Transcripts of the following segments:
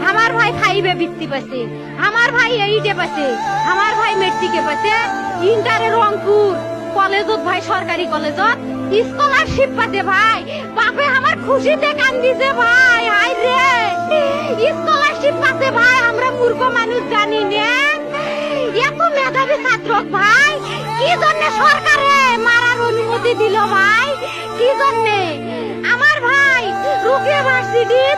আমার ভাই ফাইভে বৃত্তি পাচ্ছে, আমার ভাই এইটে পাচ্ছে, আমার ভাই মেট্রিকে পাচ্ছে, ইন্টারে রংপুর কলেজত ভাই সরকারি কলেজত স্কলারশিপ পাতে ভাই। বাপে আমার খুশিতে কান্দিছে ভাই, হাই রে স্কলারশিপ পাতে ভাই। আমরা মূর্খ মানুষ জানি না এত মেধাবী ছাত্র ভাই কি জন্য সরকারে মারার অনুমতি দিল ভাই, কি জন্য? আমার ভাই রুকিয়া ভার্সিটির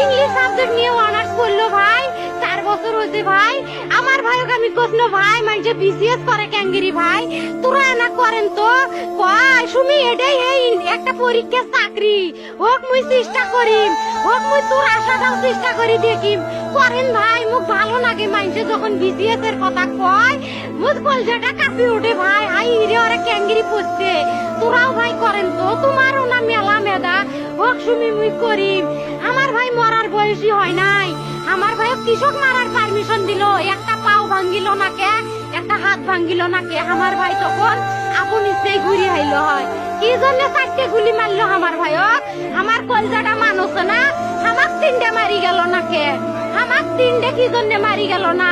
ইংলিশ সাবজেক্ট নিয়ে অনার্স করলো ভাই, 4 বছর হয়েছে ভাই। আমার ভাইকে আমি কইনো ভাই মানে বিসিএস করে ক্যাঙ্গেরি ভাই, তোরা না করেন তো কয় সুমি এটাই এই একটা পরীক্ষা চাকরি হোক মুই চেষ্টা করিম, হোক মুই তোর আশাটাও চেষ্টা করি দেখিম করেন ভাই। মুখ ভালো লাগে মাইনছে যখন বিসিএস এর কথা কয়, মুখ কলজাটা কাঁপি ওঠে ভাই, হাই রে ওরা ক্যাঙ্গেরি পড়ছে। তোরাও ভাই করেন তো, তোমারও না মেলা মেধা, হোক সুমি মুই করিম। আমার ভাই মরার বয়সী হয় নাই, আমার ভাই কৃষক মারার পারমিশন দিল, একটা পাও ভাঙ্গিল না কে, একটা হাত ভাঙ্গিল না কে। আমার ভাই তখন আপন ইচ্ছেই ঘুরি আইলো হয়, কি জন্য 4টে গুলি মারলো আমার ভাইক? আমার কলজাটা মানুষ না, আমার 3টে মারি গেল না কে? আমার 3টে কি জন্য মারি গেল না?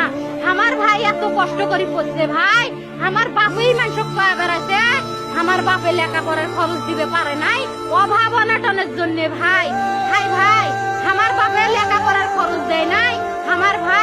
আমার ভাই এত কষ্ট করে পড়ছে ভাই, আমার বাপই মানুষ কয়া বেড়াইছে, আমার বাপে লেখাপড়ার খরচ দিবে পারে নাই অভাব অনাটনের জন্য ভাই। ভাই ভাই আমার বাপে লেখাপড়ার খরচ দেয় নাই, আমার ভাই